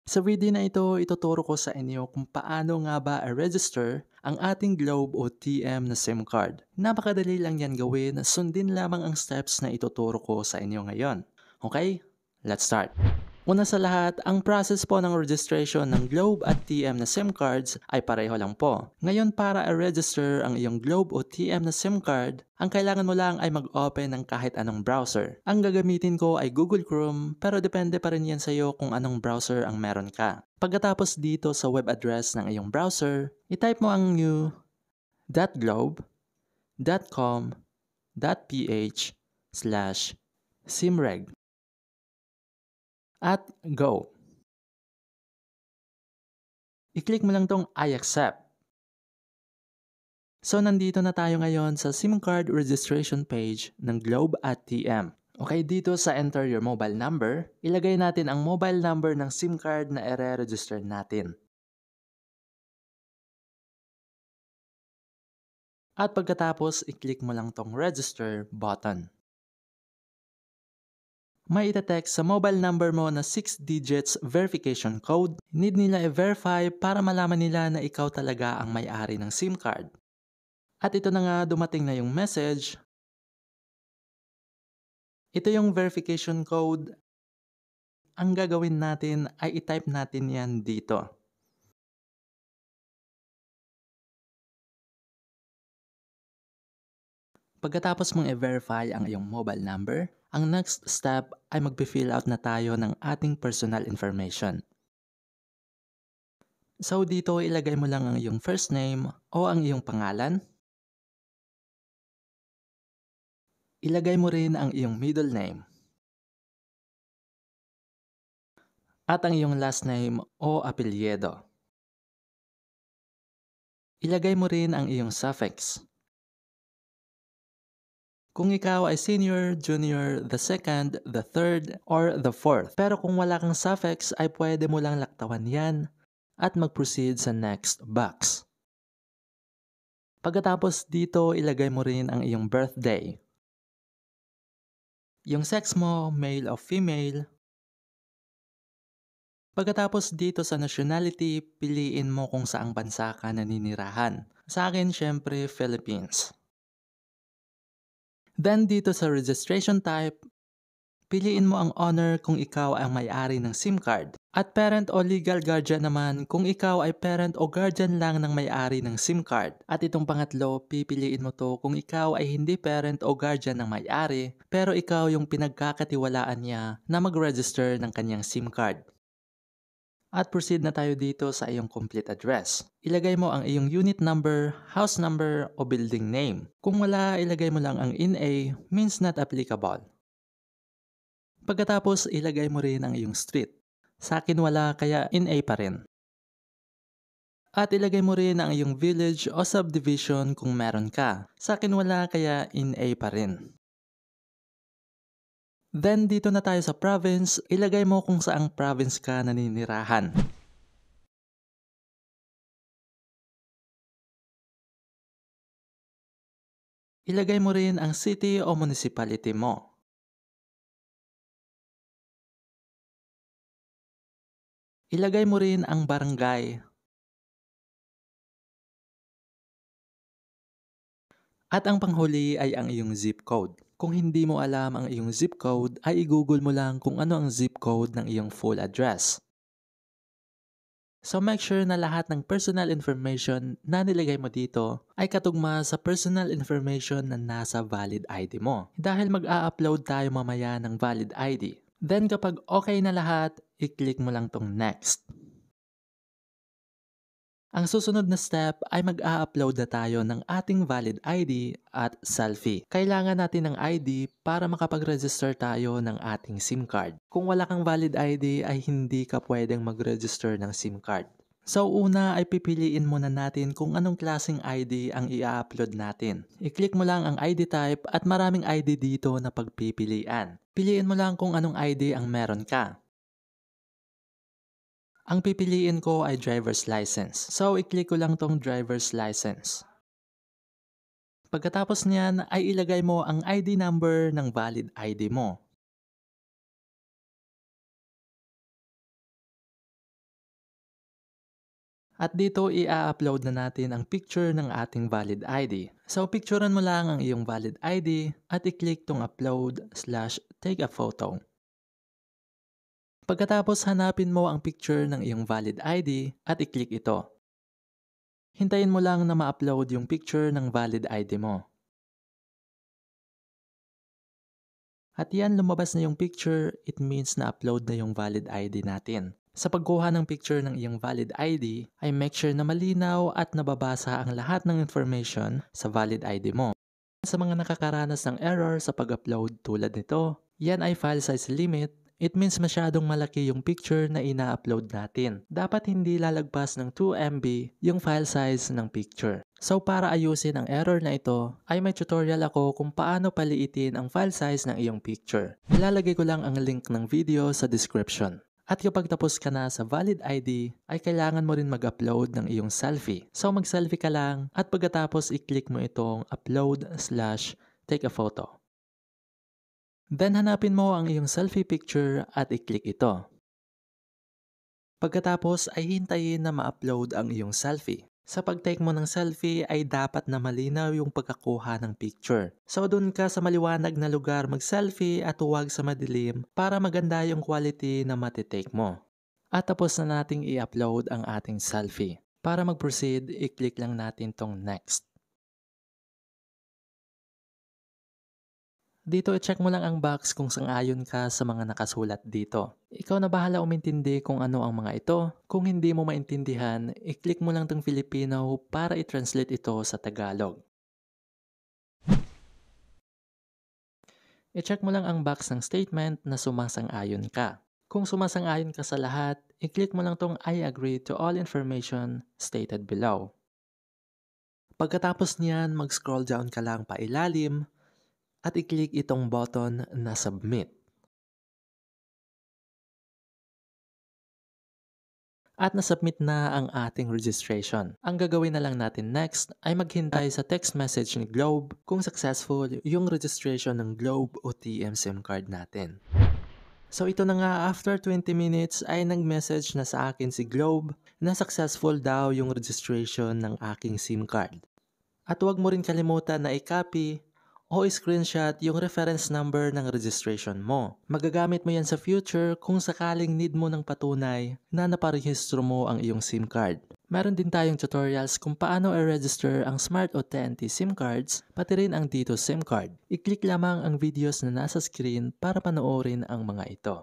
Sa video na ito, ituturo ko sa inyo kung paano nga ba i-register ang ating Globe o TM na SIM card. Napakadali lang yan gawin, sundin lamang ang steps na ituturo ko sa inyo ngayon. Okay? Let's start! Una sa lahat, ang process po ng registration ng Globe at TM na SIM cards ay pareho lang po. Ngayon para i-register ang iyong Globe o TM na SIM card, ang kailangan mo lang ay mag-open ng kahit anong browser. Ang gagamitin ko ay Google Chrome pero depende pa rin yan sa iyo kung anong browser ang meron ka. Pagkatapos dito sa web address ng iyong browser, itype mo ang new.globe.com.ph/simreg at go. I-click mo lang tong I accept. So nandito na tayo ngayon sa SIM card registration page ng Globe at TM. Okay, dito sa enter your mobile number, ilagay natin ang mobile number ng SIM card na i-register natin. At pagkatapos, i-click mo lang tong register button. May ita-text sa mobile number mo na 6 digits verification code. Need nila i-verify para malaman nila na ikaw talaga ang may-ari ng SIM card. At ito na nga, dumating na yung message. Ito yung verification code. Ang gagawin natin ay i-type natin yan dito. Pagkatapos mong i-verify ang iyong mobile number, ang next step ay mag-fill out na tayo ng ating personal information. So dito ilagay mo lang ang iyong first name o ang iyong pangalan. Ilagay mo rin ang iyong middle name. At ang iyong last name o apelyido. Ilagay mo rin ang iyong suffix. Kung ikaw ay senior, junior, the second, the third, or the fourth. Pero kung wala kang suffix ay pwede mo lang laktawan yan at mag-proceed sa next box. Pagkatapos dito, ilagay mo rin ang iyong birthday. Yung sex mo, male o female. Pagkatapos dito sa nationality, piliin mo kung saang bansa ka naninirahan. Sa akin, syempre, Philippines. Then dito sa registration type, piliin mo ang owner kung ikaw ang may-ari ng SIM card. At parent o legal guardian naman kung ikaw ay parent o guardian lang ng may-ari ng SIM card. At itong pangatlo, pipiliin mo to kung ikaw ay hindi parent o guardian ng may-ari pero ikaw yung pinagkakatiwalaan niya na mag-register ng kanyang SIM card. At proceed na tayo dito sa iyong complete address. Ilagay mo ang iyong unit number, house number, o building name. Kung wala, ilagay mo lang ang NA, means not applicable. Pagkatapos, ilagay mo rin ang iyong street. Sa akin wala, kaya NA pa rin. At ilagay mo rin ang iyong village o subdivision kung meron ka. Sa akin wala, kaya NA pa rin. Then dito na tayo sa province, ilagay mo kung saang province ka naninirahan. Ilagay mo rin ang city o municipality mo. Ilagay mo rin ang barangay. At ang panghuli ay ang iyong zip code. Kung hindi mo alam ang iyong zip code, ay i-google mo lang kung ano ang zip code ng iyong full address. So make sure na lahat ng personal information na nilagay mo dito ay katugma sa personal information na nasa valid ID mo. Dahil mag-a-upload tayo mamaya ng valid ID. Then kapag okay na lahat, i-click mo lang tong next. Ang susunod na step ay mag-a-upload na tayo ng ating valid ID at selfie. Kailangan natin ng ID para makapag-register tayo ng ating SIM card. Kung wala kang valid ID ay hindi ka pwedeng mag-register ng SIM card. So una ay pipiliin muna natin kung anong klaseng ID ang i-upload natin. I-click mo lang ang ID type at maraming ID dito na pagpipilian. Piliin mo lang kung anong ID ang meron ka. Ang pipiliin ko ay driver's license. So, i-click ko lang tong driver's license. Pagkatapos niyan ay ilagay mo ang ID number ng valid ID mo. At dito i-upload na natin ang picture ng ating valid ID. So picturean mo lang ang iyong valid ID at i-click tong upload/take a photo. Pagkatapos hanapin mo ang picture ng iyong valid ID at i-click ito. Hintayin mo lang na ma-upload yung picture ng valid ID mo. At yan, lumabas na yung picture, it means na upload na yung valid ID natin. Sa pagkuha ng picture ng iyong valid ID, ay make sure na malinaw at nababasa ang lahat ng information sa valid ID mo. Sa mga nakakaranas ng error sa pag-upload tulad nito, yan ay file size limit. It means masyadong malaki yung picture na ina-upload natin. Dapat hindi lalagpas ng 2 MB yung file size ng picture. So para ayusin ang error na ito, ay may tutorial ako kung paano paliitin ang file size ng iyong picture. Ilalagay ko lang ang link ng video sa description. At kapag tapos ka na sa valid ID, ay kailangan mo rin mag-upload ng iyong selfie. So mag-selfie ka lang at pagkatapos i-click mo itong upload/take a photo. Then hanapin mo ang iyong selfie picture at i-click ito. Pagkatapos ay hintayin na ma-upload ang iyong selfie. Sa pag-take mo ng selfie ay dapat na malinaw yung pagkakuha ng picture. So dun ka sa maliwanag na lugar mag-selfie at huwag sa madilim para maganda yung quality na matitake mo. At tapos na nating i-upload ang ating selfie. Para mag-proceed, i-click lang natin tong next. Dito, i-check mo lang ang box kung sang-ayon ka sa mga nakasulat dito. Ikaw na bahala umintindi kung ano ang mga ito. Kung hindi mo maintindihan, i-click mo lang tong Filipino para i-translate ito sa Tagalog. I-check mo lang ang box ng statement na sumasang-ayon ka. Kung sumasang-ayon ka sa lahat, i-click mo lang tong I agree to all information stated below. Pagkatapos niyan, mag-scroll down ka lang pa ilalim at i-click itong button na submit. At nasubmit na ang ating registration. Ang gagawin na lang natin next ay maghintay sa text message ni Globe kung successful yung registration ng Globe o TM SIM card natin. So ito na nga, after 20 minutes ay nag-message na sa akin si Globe na successful daw yung registration ng aking SIM card. At huwag mo rin kalimutan na i-copy o screenshot yung reference number ng registration mo. Magagamit mo yan sa future kung sakaling need mo ng patunay na naparehistro mo ang iyong SIM card. Meron din tayong tutorials kung paano i-register ang Smart o TNT SIM cards, pati rin ang Dito SIM card. I-click lamang ang videos na nasa screen para panoorin ang mga ito.